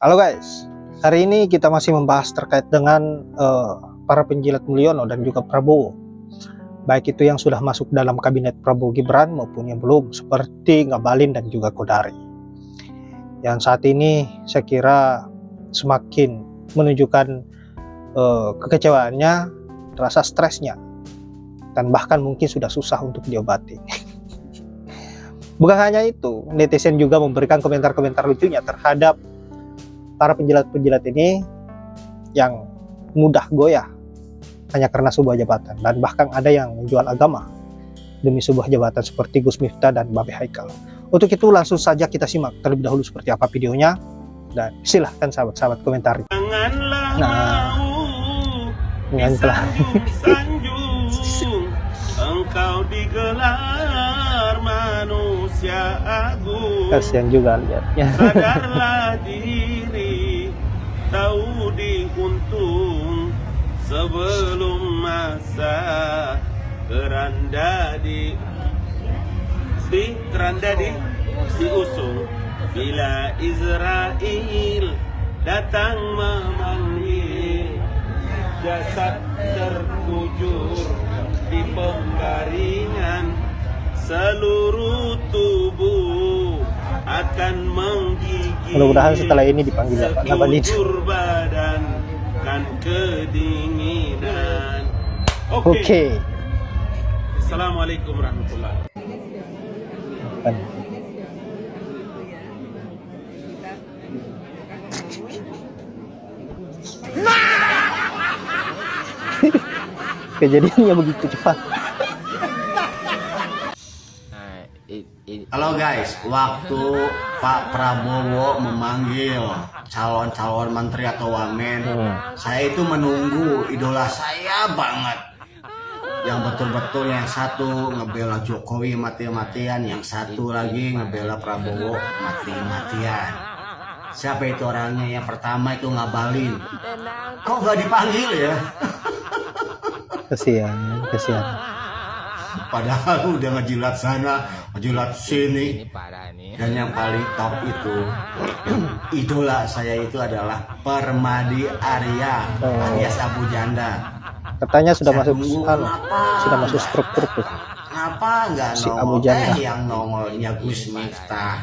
Halo guys, hari ini kita masih membahas terkait dengan para penjilat Mulyono dan juga Prabowo. Baik itu yang sudah masuk dalam kabinet Prabowo Gibran maupun yang belum, seperti Ngabalin dan juga Kodari. Yang saat ini saya kira semakin menunjukkan kekecewaannya, rasa stresnya, dan bahkan mungkin sudah susah untuk diobati. Bukan hanya itu, netizen juga memberikan komentar-komentar lucunya terhadap para penjilat-penjilat ini yang mudah goyah hanya karena sebuah jabatan, dan bahkan ada yang menjual agama demi sebuah jabatan seperti Gus Miftah dan Babe Haikal. Untuk itu langsung saja kita simak terlebih dahulu seperti apa videonya, dan silahkan sahabat-sahabat komentari. Nah, telah engkau digelar manusia agung. Kasihan juga lihatnya. Sadarlah diri, tahu diuntung sebelum masa keranda diusung. Bila Israel datang memanggil, jasad terkujur di pembaringan, seluruh tubuh akan menggigil. Mudah-mudahan setelah ini dipanggil Pak Ngabalin. Sekujur badan kan kedinginan. Oke. Assalamualaikum warahmatullahi wabarakatuh. Kejadiannya begitu cepat. Halo guys, waktu Pak Prabowo memanggil calon-calon menteri atau wamen, saya itu menunggu idola saya banget, yang betul-betul yang satu ngebela Jokowi mati-matian, yang satu lagi ngebela Prabowo mati-matian. Siapa itu orangnya? Yang pertama itu Ngabalin. Kok gak dipanggil ya? Kasihan. Padahal udah ngejilat sana, ngejilat sini. Dan yang paling top itu, idola saya itu adalah Permadi Arya, alias Abu Janda. Katanya sudah masuk struktur tuh. Kenapa nggak si nongol Abu Janda? Yang nongolnya Gus Miftah,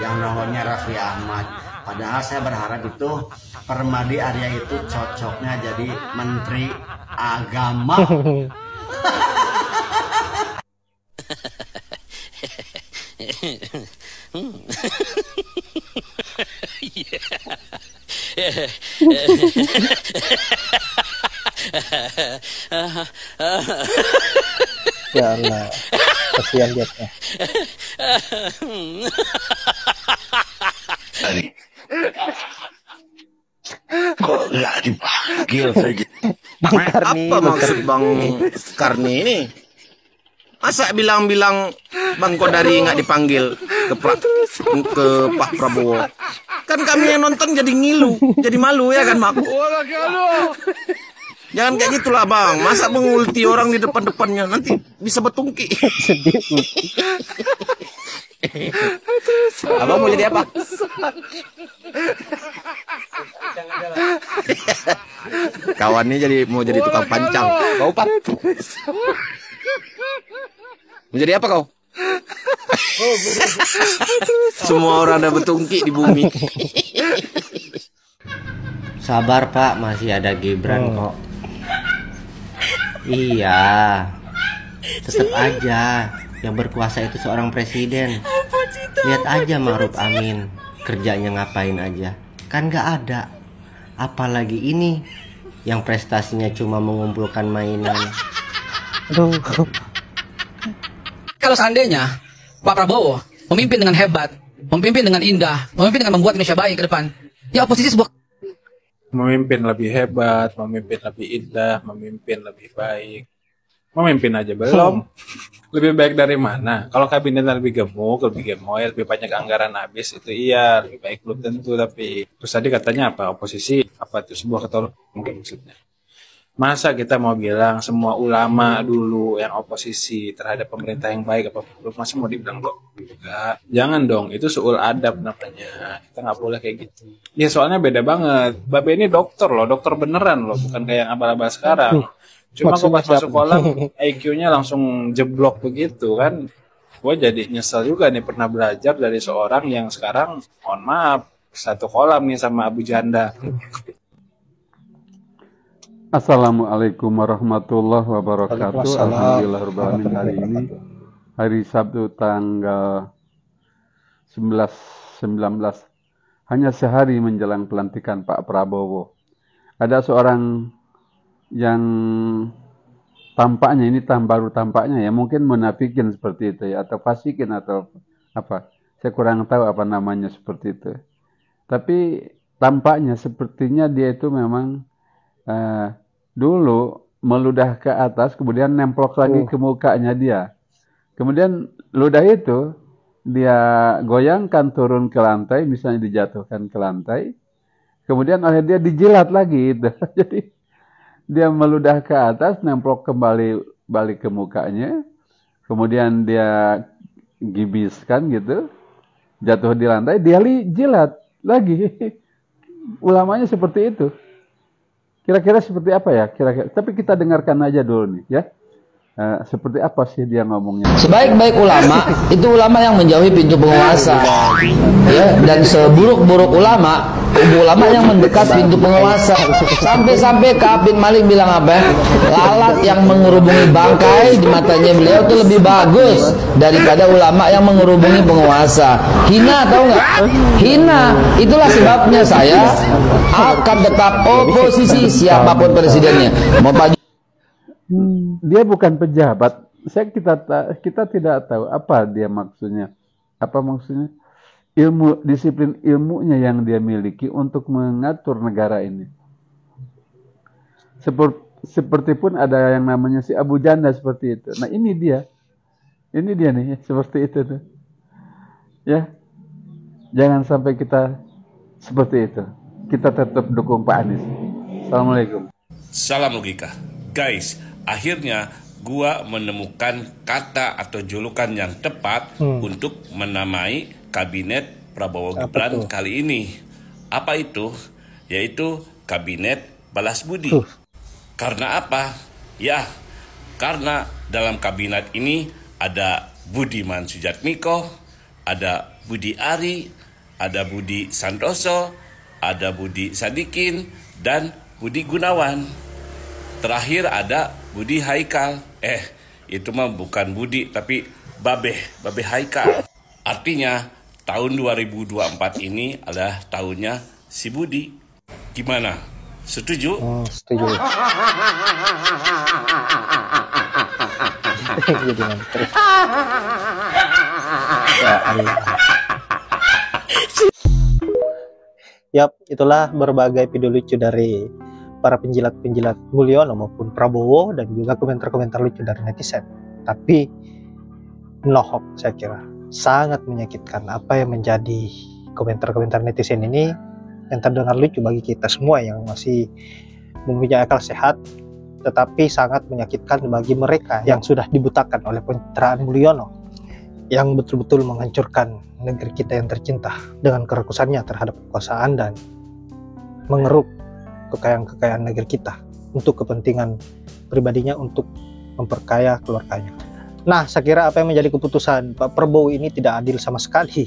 yang nongolnya Raffi Ahmad. Padahal saya berharap itu Permadi Arya itu cocoknya jadi Menteri Agama. Ya Allah, kasihan lihatnya. Kok nggak dipanggil? Apa maksud Bang Karni ini? Masa bilang-bilang Bang Kodari nggak dipanggil ke Pak Prabowo? Kan kami yang nonton jadi ngilu, jadi malu ya kan, Mak? Jangan kayak gitulah Bang. Masa mengulti orang di depan-depannya, nanti bisa bertungki. Sedih. Abang mau jadi apa? Kawannya mau jadi tukang pancang. Kau Pak? Mau jadi apa kau? Semua orang ada bertungki di bumi. Sabar Pak, masih ada Gibran kok. Iya, tetap aja yang berkuasa itu seorang presiden. Lihat aja Ma'ruf Amin, kerjanya ngapain aja, kan gak ada. Apalagi ini yang prestasinya cuma mengumpulkan mainan. Aduh. Kalau seandainya Pak Prabowo memimpin dengan hebat, memimpin dengan indah, memimpin dengan membuat Indonesia baik ke depan, ya oposisi sebuah memimpin lebih hebat, memimpin lebih indah, memimpin lebih baik. Memimpin aja belum. Lebih baik dari mana? Kalau kabinetnya lebih gemuk, lebih gemoy, lebih banyak anggaran habis, itu iya, lebih baik belum tentu. Tapi terus tadi katanya apa? Oposisi apa itu sebuah ketor mungkin maksudnya. Masa kita mau bilang semua ulama dulu yang oposisi terhadap pemerintah yang baik apa buruk, masa mau dibilang kok enggak? Jangan dong, itu suul adab namanya. Kita nggak boleh kayak gitu. Ya soalnya beda banget. Babe ini dokter loh, dokter beneran loh, bukan kayak yang abal-abal sekarang. Cuma kok pas masuk kolam IQ-nya langsung jeblok begitu kan. Gue jadi nyesel juga nih pernah belajar dari seorang yang sekarang, mohon maaf, satu kolam nih sama Abu Janda. Assalamualaikum warahmatullahi wabarakatuh. Alhamdulillahirrahmanirrahim. Hari ini hari Sabtu tanggal 19 hanya sehari menjelang pelantikan Pak Prabowo. Ada seorang yang tampaknya ini baru tampaknya ya, mungkin munafikin seperti itu ya, atau fasikin atau apa. Saya kurang tahu apa namanya seperti itu. Tapi tampaknya sepertinya dia itu memang dulu meludah ke atas, kemudian nemplok lagi ke mukanya dia. Kemudian ludah itu dia goyangkan turun ke lantai, misalnya dijatuhkan ke lantai. Kemudian oleh dia dijilat lagi itu. Jadi dia meludah ke atas, nemplok kembali balik ke mukanya. Kemudian dia gibiskan gitu, jatuh di lantai, dia jilat lagi. Ulamanya seperti itu. Kira-kira seperti apa ya? Kira-kira. Tapi kita dengarkan aja dulu nih, ya. Seperti apa sih dia ngomongnya? Sebaik-baik ulama itu ulama yang menjauhi pintu penguasa, ya. Dan seburuk-buruk ulama yang mendekat pintu penguasa. Sampai-sampai Ka'ab bin Malik bilang apa? Lalat yang mengerubungi bangkai di matanya beliau itu lebih bagus daripada ulama yang mengerubungi penguasa. Hina, tahu nggak? Hina. Itulah sebabnya saya akan tetap oposisi siapapun presidennya. Mau Pak Dia bukan pejabat. Kita tidak tahu apa dia maksudnya. Apa maksudnya? Disiplin ilmunya yang dia miliki untuk mengatur negara ini. Seperti pun ada yang namanya si Abu Janda seperti itu. Nah ini dia nih seperti itu tuh. Ya, jangan sampai kita seperti itu. Kita tetap dukung Pak Anies. Assalamualaikum. Salam logika, guys. Akhirnya gua menemukan kata atau julukan yang tepat untuk menamai kabinet Prabowo Gibran kali ini. Apa itu? Yaitu kabinet balas budi. Karena apa? Ya, karena dalam kabinet ini ada Budiman Sujatmiko, ada Budi Ari, ada Budi Santoso, ada Budi Sadikin, dan Budi Gunawan. Terakhir ada Budi Haikal. Itu mah bukan Budi tapi Babe Haikal. Artinya tahun 2024 ini adalah tahunnya si Budi. Gimana? Setuju? Setuju. Yap, itulah berbagai video lucu dari para penjilat-penjilat Mulyono maupun Prabowo dan juga komentar-komentar lucu dari netizen. Tapi nohok saya kira sangat menyakitkan apa yang menjadi komentar-komentar netizen ini yang terdengar lucu bagi kita semua yang masih mempunyai akal sehat, tetapi sangat menyakitkan bagi mereka yang sudah dibutakan oleh pencitraan Mulyono yang betul-betul menghancurkan negeri kita yang tercinta dengan kerakusannya terhadap kekuasaan dan mengeruk kekayaan negeri kita untuk kepentingan pribadinya, untuk memperkaya keluarganya. Nah, saya kira apa yang menjadi keputusan Pak Prabowo ini tidak adil sama sekali.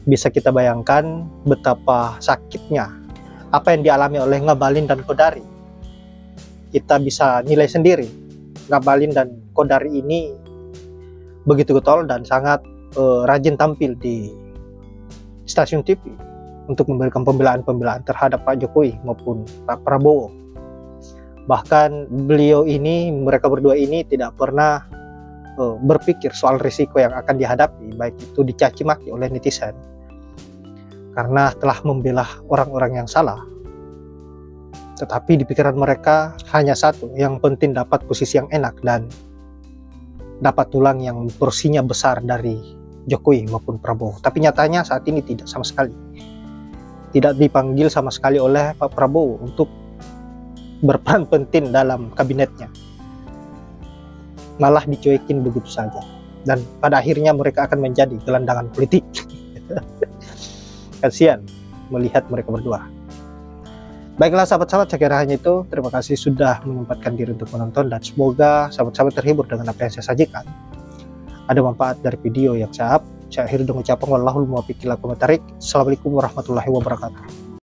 Bisa kita bayangkan betapa sakitnya apa yang dialami oleh Ngabalin dan Kodari. Kita bisa nilai sendiri. Ngabalin dan Kodari ini begitu getol dan sangat rajin tampil di stasiun TV untuk memberikan pembelaan-pembelaan terhadap Pak Jokowi maupun Pak Prabowo. Bahkan mereka berdua ini tidak pernah berpikir soal risiko yang akan dihadapi, baik itu dicaci maki oleh netizen karena telah membela orang-orang yang salah. Tetapi di pikiran mereka hanya satu, yang penting dapat posisi yang enak dan dapat tulang yang porsinya besar dari Jokowi maupun Prabowo. Tapi nyatanya saat ini tidak sama sekali. Tidak dipanggil sama sekali oleh Pak Prabowo untuk berperan penting dalam kabinetnya, malah dicuekin begitu saja, dan pada akhirnya mereka akan menjadi gelandangan politik. Kasihan melihat mereka berdua. Baiklah sahabat-sahabat, saya kira hanya itu. Terima kasih sudah menyempatkan diri untuk menonton, dan semoga sahabat-sahabat terhibur dengan apa yang saya sajikan. Ada manfaat dari video yang saya akhiri dengan ucapan wallahul muwaffiq ila aqwamit thoriq. Assalamualaikum warahmatullahi wabarakatuh.